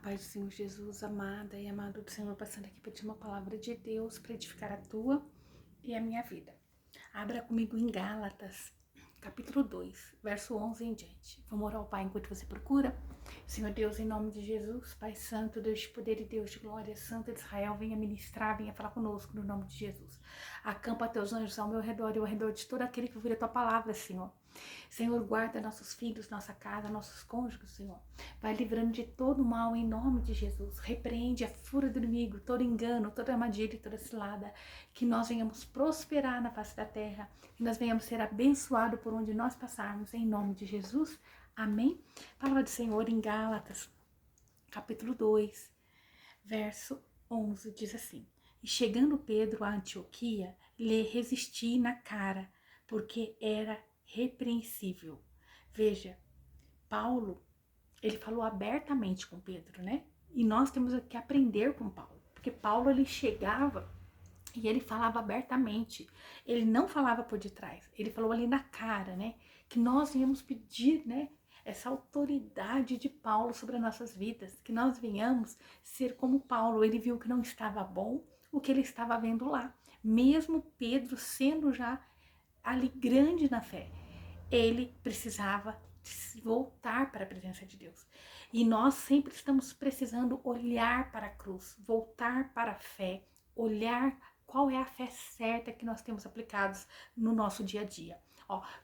paz do Senhor Jesus, amada e amado do Senhor, passando aqui para te uma palavra de Deus para edificar a tua e a minha vida. Abra comigo em Gálatas, capítulo 2, verso 11 em diante. Vamos orar ao Pai enquanto você procura. Senhor Deus, em nome de Jesus, Pai Santo, Deus de poder e Deus de glória, Santo de Israel, venha ministrar, venha falar conosco no nome de Jesus. Acampa teus anjos ao meu redor e ao redor de todo aquele que ouvir a tua palavra, Senhor. Senhor, guarda nossos filhos, nossa casa, nossos cônjuges, Senhor. Vai livrando de todo mal em nome de Jesus. Repreende a fúria do inimigo, todo engano, toda armadilha e toda cilada. Que nós venhamos prosperar na face da terra. Que nós venhamos ser abençoados por onde nós passarmos. Em nome de Jesus. Amém? Palavra do Senhor em Gálatas, capítulo 2, verso 11, diz assim: E chegando Pedro a Antioquia, lhe resisti na cara, porque era repreensível. Veja, Paulo, ele falou abertamente com Pedro, né? E nós temos que aprender com Paulo, porque Paulo, ele chegava e ele falava abertamente, ele não falava por detrás, ele falou ali na cara, né? Que nós íamos pedir, né? Essa autoridade de Paulo sobre as nossas vidas, que nós venhamos ser como Paulo. Ele viu que não estava bom o que ele estava vendo lá, mesmo Pedro sendo já ali grande na fé, ele precisava voltar para a presença de Deus. E nós sempre estamos precisando olhar para a cruz, voltar para a fé, olhar qual é a fé certa que nós temos aplicados no nosso dia a dia.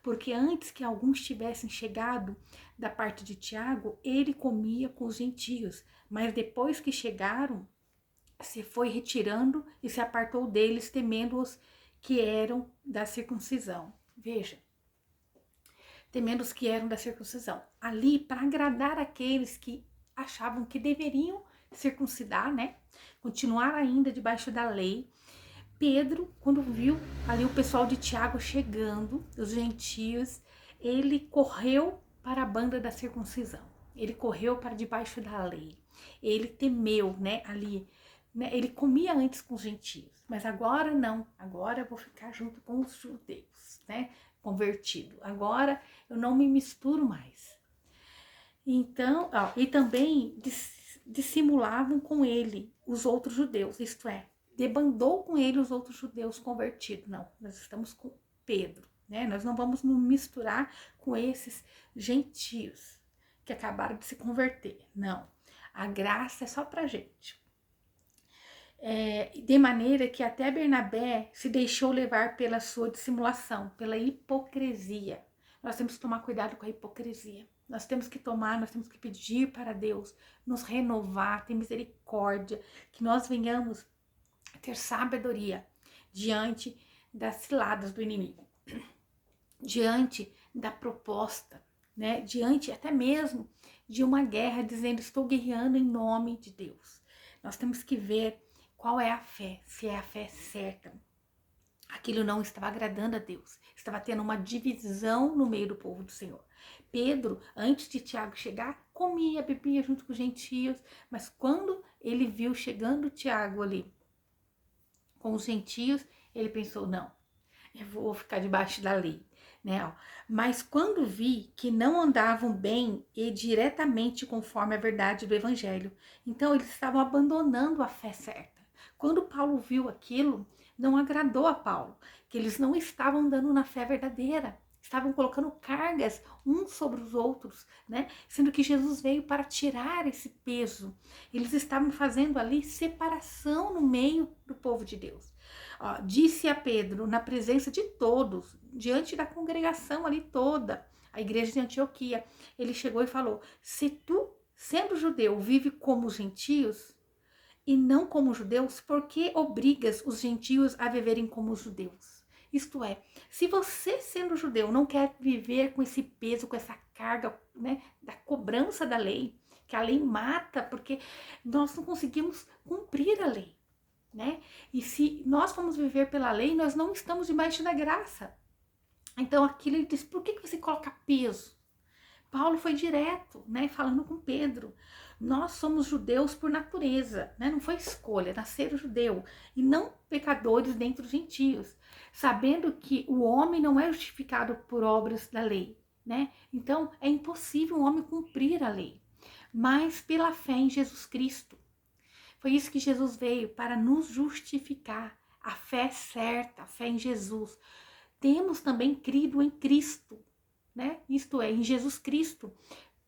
Porque antes que alguns tivessem chegado da parte de Tiago, ele comia com os gentios, mas depois que chegaram, se foi retirando e se apartou deles, temendo-os que eram da circuncisão. Veja, temendo os que eram da circuncisão. Ali, para agradar aqueles que achavam que deveriam circuncidar, né? Continuar ainda debaixo da lei. Pedro, quando viu ali o pessoal de Tiago chegando, os gentios, ele correu para a banda da circuncisão. Ele correu para debaixo da lei. Ele temeu, né? Ali, né? Ele comia antes com os gentios, mas agora não. Agora eu vou ficar junto com os judeus, né? Convertido. Agora eu não me misturo mais. Então, e também dissimulavam com ele os outros judeus, isto é, debandou com ele os outros judeus convertidos. Não, nós estamos com Pedro, né? Nós não vamos nos misturar com esses gentios que acabaram de se converter. Não, a graça é só pra gente. De maneira que até Bernabé se deixou levar pela sua dissimulação, pela hipocrisia. Nós temos que tomar cuidado com a hipocrisia. Nós temos que pedir para Deus nos renovar, ter misericórdia, que nós venhamos ter sabedoria diante das ciladas do inimigo, diante da proposta, né? Diante até mesmo de uma guerra, dizendo: estou guerreando em nome de Deus. Nós temos que ver qual é a fé, se é a fé certa. Aquilo não estava agradando a Deus, estava tendo uma divisão no meio do povo do Senhor. Pedro, antes de Tiago chegar, comia, bebia junto com os gentios, mas quando ele viu chegando Tiago ali com os gentios, ele pensou: não, eu vou ficar debaixo da lei, né? Mas quando vi que não andavam bem e diretamente conforme a verdade do evangelho, então eles estavam abandonando a fé certa. Quando Paulo viu aquilo, não agradou a Paulo, que eles não estavam andando na fé verdadeira, estavam colocando cargas uns sobre os outros, né? Sendo que Jesus veio para tirar esse peso. Eles estavam fazendo ali separação no meio do povo de Deus. Disse a Pedro, na presença de todos, diante da congregação ali toda, a igreja de Antioquia, ele chegou e falou: se tu, sendo judeu, vive como os gentios e não como judeus, por que obrigas os gentios a viverem como os judeus? Isto é, se você, sendo judeu, não quer viver com esse peso, com essa carga, né, da cobrança da lei, que a lei mata, porque nós não conseguimos cumprir a lei, né? E se nós vamos viver pela lei, nós não estamos debaixo da graça. Então aquilo ele diz: por que você coloca peso? Paulo foi direto, né, falando com Pedro. Nós somos judeus por natureza, né? Não foi escolha, nascer judeu, e não pecadores dentre os gentios, sabendo que o homem não é justificado por obras da lei, né? Então é impossível um homem cumprir a lei. mas pela fé em Jesus Cristo. Foi isso que Jesus veio, para nos justificar. A fé certa, a fé em Jesus. Temos também crido em Cristo, né? Isto é, em Jesus Cristo,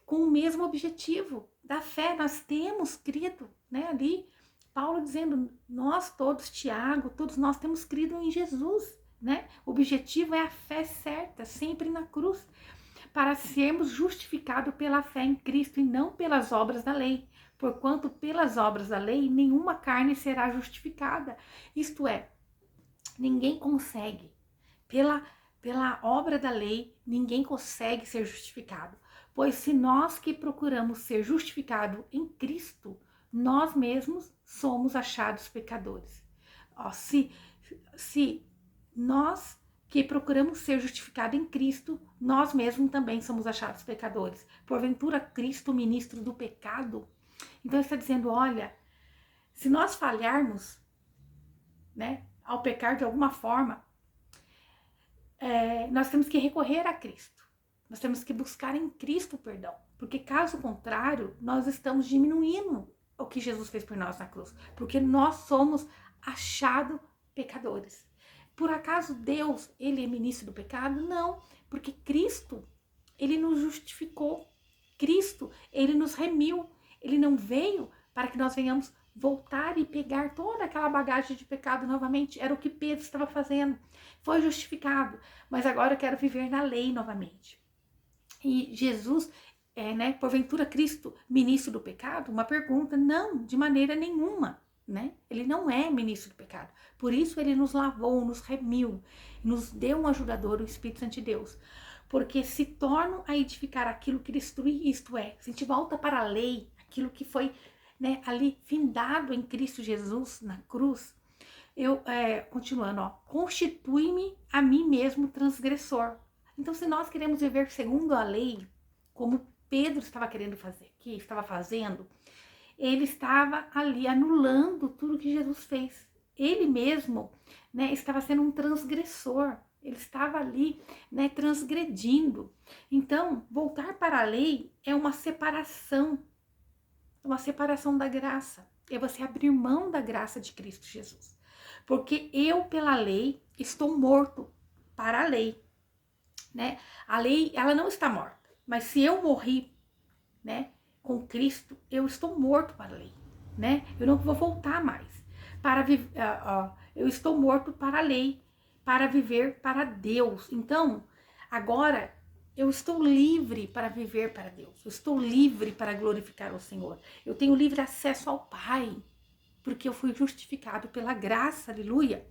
com o mesmo objetivo da fé. Nós temos crido, né? Ali, Paulo dizendo, nós todos, Tiago, todos nós temos crido em Jesus, né? O objetivo é a fé certa, sempre na cruz, para sermos justificados pela fé em Cristo e não pelas obras da lei. Porquanto pelas obras da lei, nenhuma carne será justificada. Isto é, ninguém consegue, pela obra da lei, ninguém consegue ser justificado. Pois se nós que procuramos ser justificados em Cristo, nós mesmos somos achados pecadores. Ó, se nós que procuramos ser justificados em Cristo, nós mesmos também somos achados pecadores. Porventura, Cristo, ministro do pecado? Então, ele está dizendo, olha, se nós falharmos, né, ao pecar de alguma forma, nós temos que recorrer a Cristo. Nós temos que buscar em Cristo o perdão. Porque, caso contrário, nós estamos diminuindo o que Jesus fez por nós na cruz. Porque nós somos achados pecadores. Por acaso Deus, ele é ministro do pecado? Não, porque Cristo, ele nos justificou. Cristo, ele nos remiu. Ele não veio para que nós venhamos voltar e pegar toda aquela bagagem de pecado novamente. Era o que Pedro estava fazendo. Foi justificado, mas agora eu quero viver na lei novamente. E Jesus, né, porventura Cristo, ministro do pecado? Uma pergunta, não, de maneira nenhuma. Né? Ele não é ministro do pecado. Por isso ele nos lavou, nos remiu, nos deu um ajudador, o Espírito Santo de Deus. Porque se tornam a edificar aquilo que destrui, isto é, se a gente volta para a lei, aquilo que foi, né, ali findado em Cristo Jesus na cruz, continuando, ó, constitui-me a mim mesmo transgressor. Então, se nós queremos viver segundo a lei, como Pedro estava querendo fazer, que estava fazendo, ele estava ali anulando tudo que Jesus fez. Ele mesmo, né, estava sendo um transgressor. Ele estava ali, né, transgredindo. Então, voltar para a lei é uma separação da graça. É você abrir mão da graça de Cristo Jesus. Porque eu, pela lei, estou morto para a lei. Né? A lei, ela não está morta. Mas se eu morri, né, com Cristo, eu estou morto para a lei, né? Eu não vou voltar mais para viver. Eu estou morto para a lei, para viver para Deus. Então, agora eu estou livre para viver para Deus. Eu estou livre para glorificar o Senhor. Eu tenho livre acesso ao Pai, porque eu fui justificado pela graça, aleluia.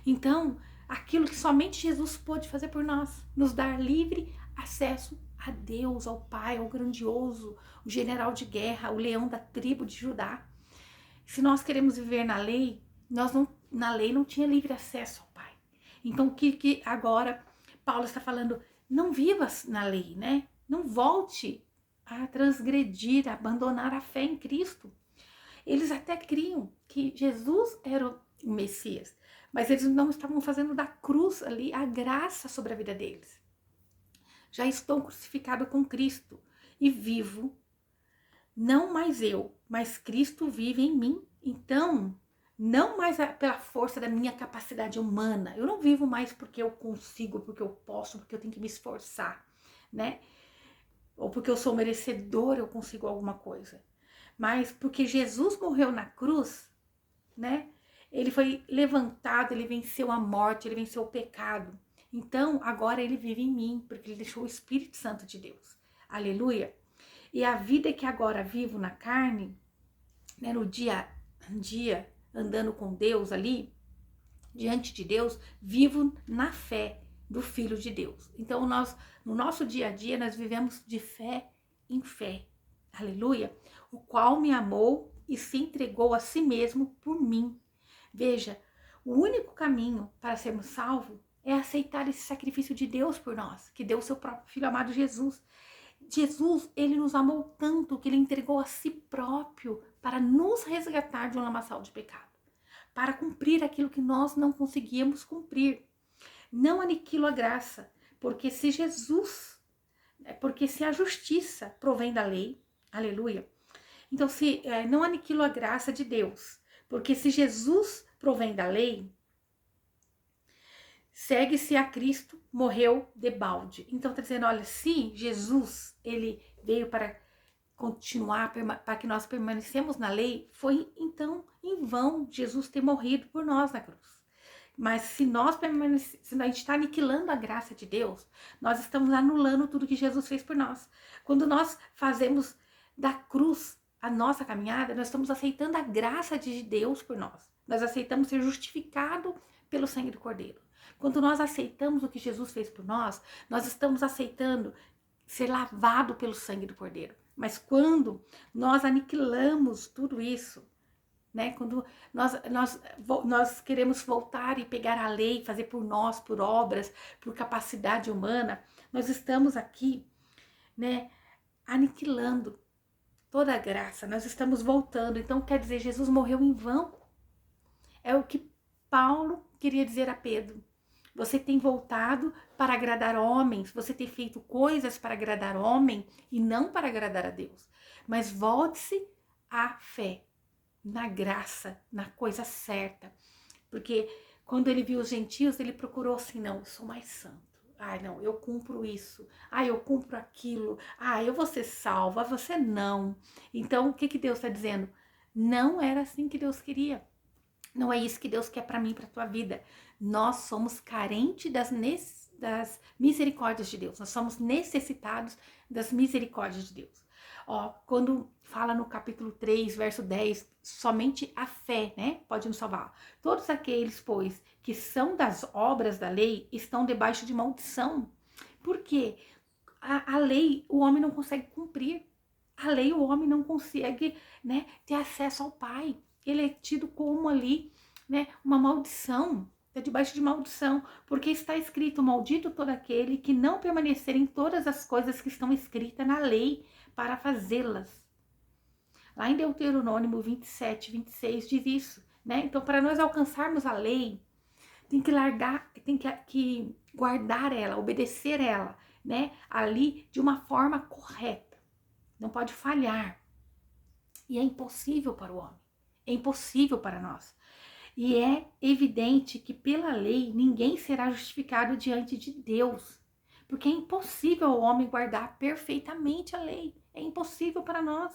Então, aquilo que somente Jesus pôde fazer por nós, nos dar livre acesso a Deus, ao Pai, ao grandioso, o general de guerra, o leão da tribo de Judá. Se nós queremos viver na lei, na lei não tinha livre acesso ao Pai. Então, que agora Paulo está falando, não vivas na lei, né? Não volte a transgredir, a abandonar a fé em Cristo. Eles até criam que Jesus era o Messias, mas eles não estavam fazendo da cruz ali a graça sobre a vida deles. Já estou crucificado com Cristo e vivo, não mais eu, mas Cristo vive em mim. Então, não mais pela força da minha capacidade humana. Eu não vivo mais porque eu consigo, porque eu posso, porque eu tenho que me esforçar, né? Ou porque eu sou merecedor, eu consigo alguma coisa. Mas porque Jesus morreu na cruz, né? Ele foi levantado, ele venceu a morte, ele venceu o pecado. Então, agora ele vive em mim, porque ele deixou o Espírito Santo de Deus. Aleluia! E a vida que agora vivo na carne, né, no dia a dia, andando com Deus ali, diante de Deus, vivo na fé do Filho de Deus. Então, no nosso dia a dia, nós vivemos de fé em fé. Aleluia! O qual me amou e se entregou a si mesmo por mim. Veja, o único caminho para sermos salvos é aceitar esse sacrifício de Deus por nós, que deu o seu próprio Filho amado Jesus. Jesus, ele nos amou tanto que ele entregou a si próprio para nos resgatar de um lamaçal de pecado, para cumprir aquilo que nós não conseguíamos cumprir. Não aniquilo a graça, porque se a justiça provém da lei, aleluia, Então, se não aniquilo a graça de Deus, porque se Jesus provém da lei, segue-se a Cristo, morreu debalde. Então, está dizendo, olha, se Jesus, ele veio para continuar, para que nós permanecemos na lei, foi então em vão Jesus ter morrido por nós na cruz. Mas se nós permanecemos, se a gente está aniquilando a graça de Deus, nós estamos anulando tudo que Jesus fez por nós. Quando nós fazemos da cruz a nossa caminhada, nós estamos aceitando a graça de Deus por nós. Nós aceitamos ser justificado pelo sangue do Cordeiro. Quando nós aceitamos o que Jesus fez por nós, nós estamos aceitando ser lavado pelo sangue do Cordeiro. Mas quando nós aniquilamos tudo isso, né? Quando nós queremos voltar e pegar a lei, fazer por nós, por obras, por capacidade humana, nós estamos aqui, né, aniquilando toda a graça, nós estamos voltando. Então, quer dizer, Jesus morreu em vão. É o que Paulo queria dizer a Pedro. Você tem voltado para agradar homens, você tem feito coisas para agradar homem e não para agradar a Deus. Mas volte-se à fé, na graça, na coisa certa. Porque quando ele viu os gentios, ele procurou assim, não, eu sou mais santo. Ah, não, eu cumpro isso. Ah, eu cumpro aquilo. Ah, eu vou ser salva, você não. Então, o que Deus está dizendo? Não era assim que Deus queria. Não é isso que Deus quer para mim, para tua vida. Nós somos carentes das misericórdias de Deus. Nós somos necessitados das misericórdias de Deus. Ó, quando fala no capítulo 3, verso 10, somente a fé, né, pode nos salvar. Todos aqueles, pois, que são das obras da lei, estão debaixo de maldição. Por quê? A lei, o homem não consegue cumprir. A lei, o homem não consegue, né, ter acesso ao Pai. Ele é tido como ali, né, uma maldição. Está debaixo de maldição, porque está escrito, maldito todo aquele que não permanecer em todas as coisas que estão escritas na lei para fazê-las. Lá em Deuteronômio 27, 26 diz isso, né? Então, para nós alcançarmos a lei, tem que largar, tem que guardar ela, obedecer ela, né? Ali de uma forma correta. Não pode falhar. E é impossível para o homem. É impossível para nós. E é evidente que pela lei ninguém será justificado diante de Deus. Porque é impossível ao homem guardar perfeitamente a lei. É impossível para nós.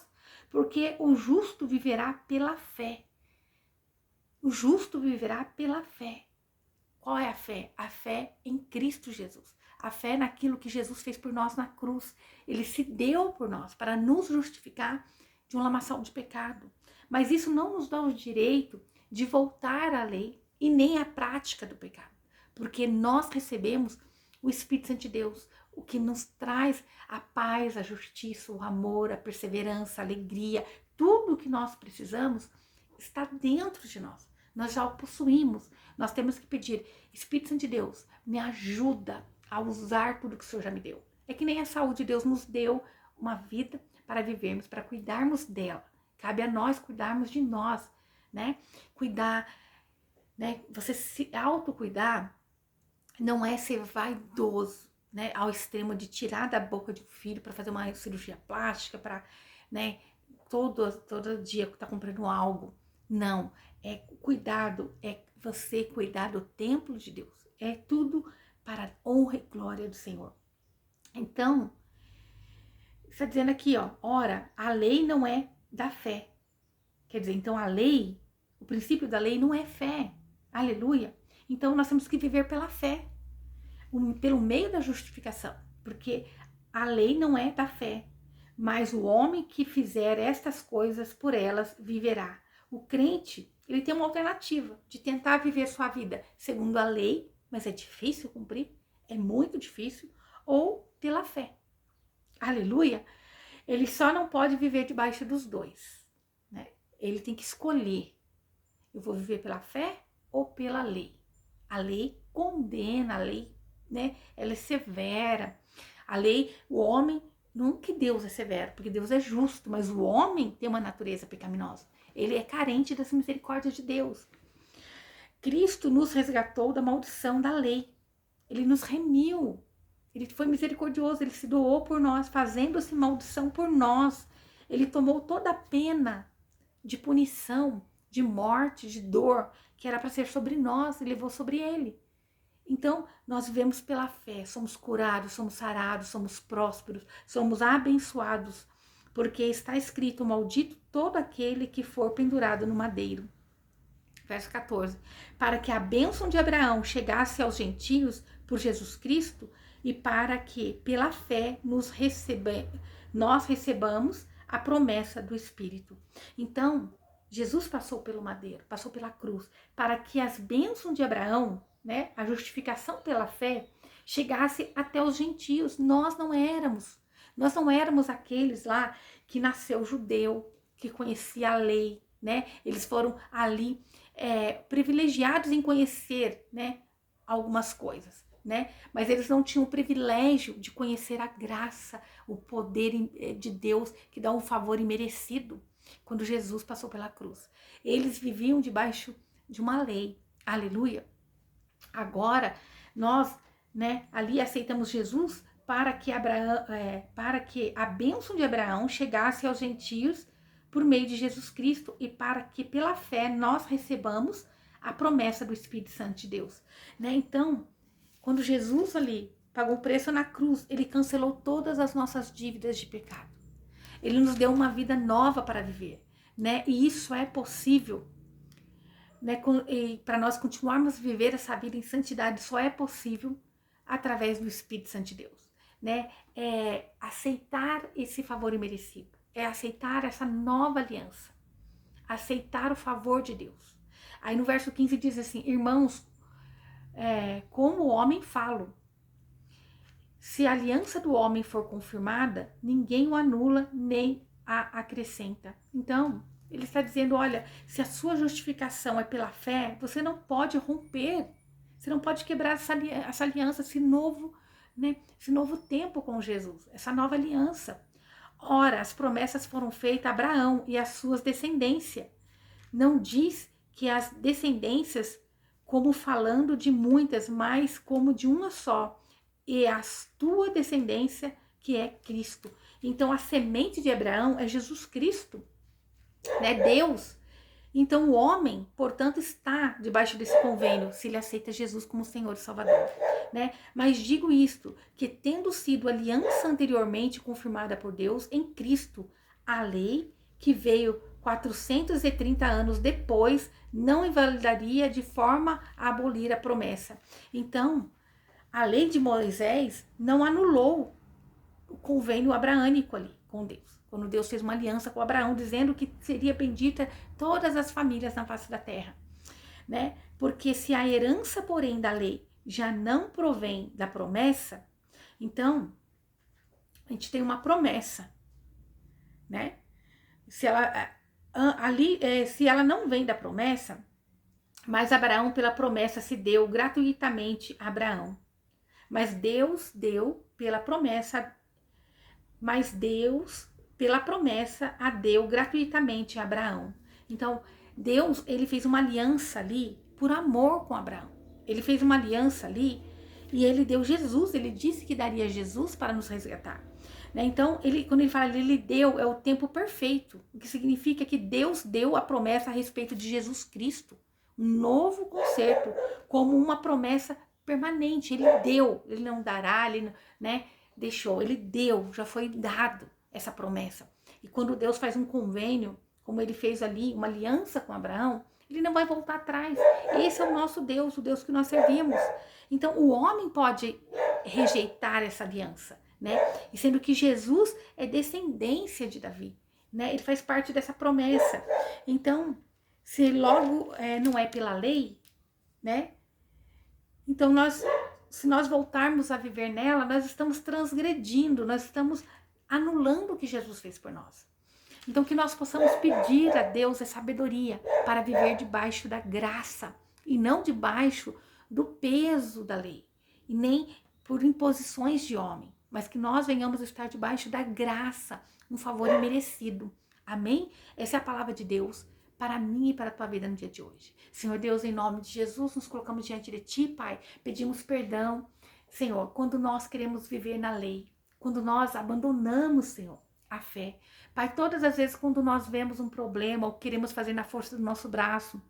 Porque o justo viverá pela fé. O justo viverá pela fé. Qual é a fé? A fé em Cristo Jesus. A fé naquilo que Jesus fez por nós na cruz. Ele se deu por nós para nos justificar de uma lamação de pecado. Mas isso não nos dá o direito de voltar à lei e nem à prática do pecado. Porque nós recebemos o Espírito Santo de Deus, o que nos traz a paz, a justiça, o amor, a perseverança, a alegria. Tudo o que nós precisamos está dentro de nós. Nós já o possuímos. Nós temos que pedir, Espírito Santo de Deus, me ajuda a usar tudo que o Senhor já me deu. É que nem a saúde, Deus nos deu uma vida para vivermos, para cuidarmos dela. Cabe a nós cuidarmos de nós, né? Cuidar, né? Você se autocuidar não é ser vaidoso, né? Ao extremo de tirar da boca de um filho para fazer uma cirurgia plástica, para, né? Todo dia tá comprando algo. Não, é cuidado, é você cuidar do templo de Deus. É tudo para a honra e glória do Senhor. Então, está dizendo aqui, ó, ora, a lei não é da fé. Quer dizer, então a lei, o princípio da lei não é fé. Aleluia. Então nós temos que viver pela fé, pelo meio da justificação, porque a lei não é da fé, mas o homem que fizer estas coisas por elas viverá. O crente, ele tem uma alternativa de tentar viver sua vida segundo a lei, mas é difícil cumprir, é muito difícil, ou pela fé. Aleluia. Ele só não pode viver debaixo dos dois, né? Ele tem que escolher. Eu vou viver pela fé ou pela lei? A lei condena, a lei, né? Ela é severa. A lei, o homem, não que Deus é severo, porque Deus é justo, mas o homem tem uma natureza pecaminosa. Ele é carente das misericórdias de Deus. Cristo nos resgatou da maldição da lei. Ele nos remiu. Ele foi misericordioso, ele se doou por nós, fazendo-se maldição por nós. Ele tomou toda a pena de punição, de morte, de dor, que era para ser sobre nós, e levou sobre ele. Então, nós vivemos pela fé, somos curados, somos sarados, somos prósperos, somos abençoados, porque está escrito: maldito todo aquele que for pendurado no madeiro. Verso 14. Para que a bênção de Abraão chegasse aos gentios por Jesus Cristo e para que, pela fé, nós recebamos a promessa do Espírito. Então, Jesus passou pelo madeiro, passou pela cruz, para que as bênçãos de Abraão, né, a justificação pela fé, chegasse até os gentios. Nós não éramos aqueles lá que nasceu judeu, que conhecia a lei, né? Eles foram ali privilegiados em conhecer, né, algumas coisas, né? Mas eles não tinham o privilégio de conhecer a graça, o poder de Deus que dá um favor imerecido. Quando Jesus passou pela cruz, eles viviam debaixo de uma lei. Aleluia. Agora nós, né, ali aceitamos Jesus para que a bênção de Abraão chegasse aos gentios por meio de Jesus Cristo e para que pela fé nós recebamos a promessa do Espírito Santo de Deus, né? Então, quando Jesus ali pagou o preço na cruz, ele cancelou todas as nossas dívidas de pecado. Ele nos deu uma vida nova para viver, né? E isso é possível, né? E para nós continuarmos a viver essa vida em santidade, só é possível através do Espírito Santo de Deus, né? É aceitar esse favor imerecido, é aceitar essa nova aliança, aceitar o favor de Deus. Aí no verso 15 diz assim: irmãos, como o homem falo, se a aliança do homem for confirmada, ninguém o anula nem a acrescenta. Então, ele está dizendo: olha, se a sua justificação é pela fé, você não pode romper, você não pode quebrar essa aliança, esse novo, né, esse novo tempo com Jesus, essa nova aliança. Ora, as promessas foram feitas a Abraão e às suas descendências. Não diz que as descendências, como falando de muitas, mas como de uma só, e a tua descendência, que é Cristo. Então, a semente de Abraão é Jesus Cristo, né? Deus. Então, o homem, portanto, está debaixo desse convênio, se ele aceita Jesus como Senhor e Salvador, né? Mas digo isto, que tendo sido aliança anteriormente confirmada por Deus em Cristo, a lei que veio 430 anos depois não invalidaria de forma a abolir a promessa. Então, a lei de Moisés não anulou o convênio abraânico ali com Deus. Quando Deus fez uma aliança com Abraão, dizendo que seria bendita todas as famílias na face da terra, né? Porque se a herança, porém, da lei já não provém da promessa, então a gente tem uma promessa, né? Se ela não vem da promessa, mas Abraão pela promessa se deu gratuitamente a Abraão. Mas Deus pela promessa a deu gratuitamente a Abraão. Então, Deus, ele fez uma aliança ali por amor com Abraão. Ele fez uma aliança ali e ele deu Jesus, ele disse que daria Jesus para nos resgatar. Né? Então, quando ele fala ele deu, é o tempo perfeito, o que significa que Deus deu a promessa a respeito de Jesus Cristo, um novo concerto, como uma promessa permanente. Ele deu, ele não dará, ele, né, deixou, ele deu, já foi dado essa promessa. E quando Deus faz um convênio, como ele fez ali, uma aliança com Abraão, ele não vai voltar atrás. Esse é o nosso Deus, o Deus que nós servimos. Então, o homem pode rejeitar essa aliança, né? E sendo que Jesus é descendência de Davi, né? Ele faz parte dessa promessa. Então, se logo não é pela lei, né? Então, se nós voltarmos a viver nela, nós estamos transgredindo, nós estamos anulando o que Jesus fez por nós. Então, que nós possamos pedir a Deus a sabedoria para viver debaixo da graça e não debaixo do peso da lei e nem por imposições de homem, mas que nós venhamos estar debaixo da graça, um favor imerecido. Amém? Essa é a palavra de Deus para mim e para a tua vida no dia de hoje. Senhor Deus, em nome de Jesus, nos colocamos diante de ti, Pai, pedimos perdão, Senhor, quando nós queremos viver na lei, quando nós abandonamos, Senhor, a fé. Pai, todas as vezes quando nós vemos um problema ou queremos fazer na força do nosso braço,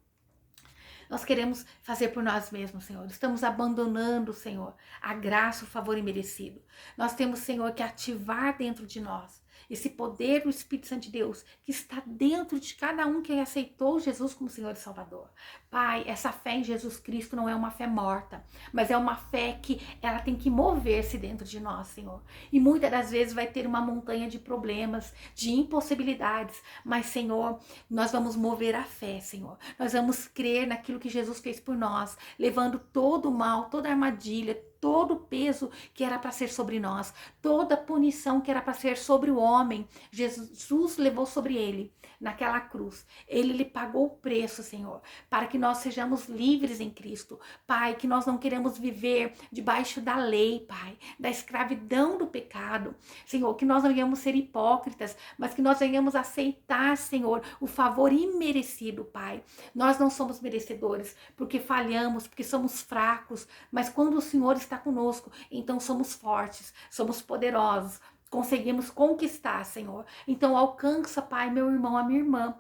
nós queremos fazer por nós mesmos, Senhor. Estamos abandonando, Senhor, a graça, o favor imerecido. Nós temos, Senhor, que ativar dentro de nós esse poder do Espírito Santo de Deus que está dentro de cada um que aceitou Jesus como Senhor e Salvador. Pai, essa fé em Jesus Cristo não é uma fé morta, mas é uma fé que ela tem que mover-se dentro de nós, Senhor. E muitas das vezes vai ter uma montanha de problemas, de impossibilidades, mas, Senhor, nós vamos mover a fé, Senhor. Nós vamos crer naquilo que Jesus fez por nós, levando todo o mal, toda a armadilha, todo o peso que era para ser sobre nós, toda a punição que era para ser sobre o homem, Jesus levou sobre ele naquela cruz. Ele lhe pagou o preço, Senhor, para que nós sejamos livres em Cristo. Pai, que nós não queremos viver debaixo da lei, Pai, da escravidão do pecado. Senhor, que nós não venhamos ser hipócritas, mas que nós venhamos aceitar, Senhor, o favor imerecido, Pai. Nós não somos merecedores, porque falhamos, porque somos fracos, mas quando o Senhor está conosco, então somos fortes, somos poderosos, conseguimos conquistar, Senhor. Então alcança, Pai, meu irmão, a minha irmã.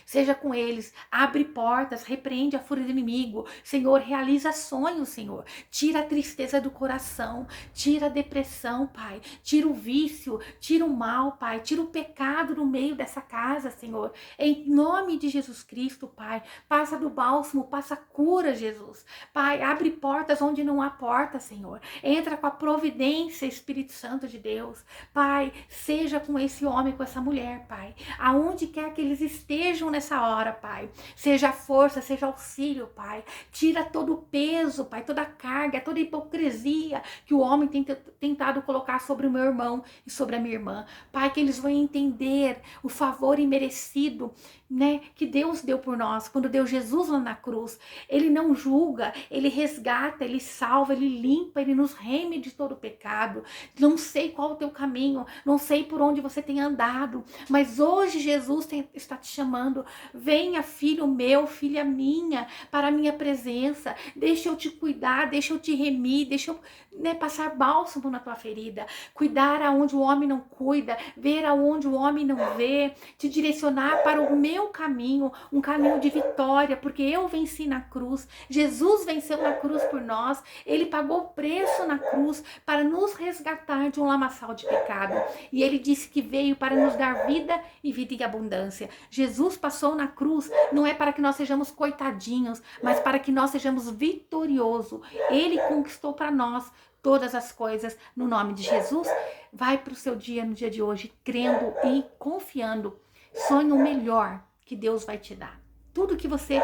Seja com eles, abre portas, repreende a fúria do inimigo. Senhor, realiza sonhos, Senhor. Tira a tristeza do coração, tira a depressão, Pai. Tira o vício, tira o mal, Pai. Tira o pecado no meio dessa casa, Senhor. Em nome de Jesus Cristo, Pai. Passa do bálsamo, passa cura, Jesus. Pai, abre portas onde não há porta, Senhor. Entra com a providência, Espírito Santo de Deus. Pai, seja com esse homem, com essa mulher, Pai. Aonde quer que eles estejam nessa hora, Pai. Seja força, seja auxílio, Pai. Tira todo o peso, Pai, toda a carga, toda a hipocrisia que o homem tem tentado colocar sobre o meu irmão e sobre a minha irmã. Pai, que eles vão entender o favor imerecido, né, que Deus deu por nós, quando deu Jesus lá na cruz. Ele não julga, ele resgata, ele salva, ele limpa, ele nos reme de todo o pecado. Não sei qual o teu caminho, não sei por onde você tem andado, mas hoje Jesus está te chamando. Venha, filho meu, filha minha, para a minha presença. Deixa eu te cuidar, deixa eu te remir, deixa eu, né, passar bálsamo na tua ferida, cuidar aonde o homem não cuida, ver aonde o homem não vê, te direcionar para o meu caminho, um caminho de vitória, porque eu venci na cruz. Jesus venceu na cruz por nós. Ele pagou o preço na cruz para nos resgatar de um lamaçal de pecado. E ele disse que veio para nos dar vida e vida em abundância. Jesus passou na cruz não é para que nós sejamos coitadinhos, mas para que nós sejamos vitoriosos. Ele conquistou para nós todas as coisas no nome de Jesus. Vai para o seu dia no dia de hoje, crendo e confiando. Sonhe o melhor que Deus vai te dar. Tudo que você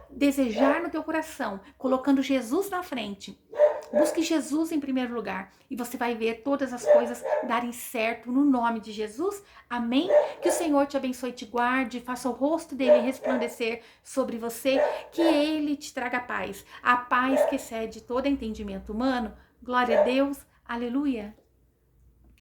desejar no teu coração, colocando Jesus na frente. Busque Jesus em primeiro lugar e você vai ver todas as coisas darem certo no nome de Jesus. Amém? Que o Senhor te abençoe e te guarde, faça o rosto dele resplandecer sobre você, que ele te traga paz. A paz que excede todo entendimento humano. Glória a Deus. Aleluia.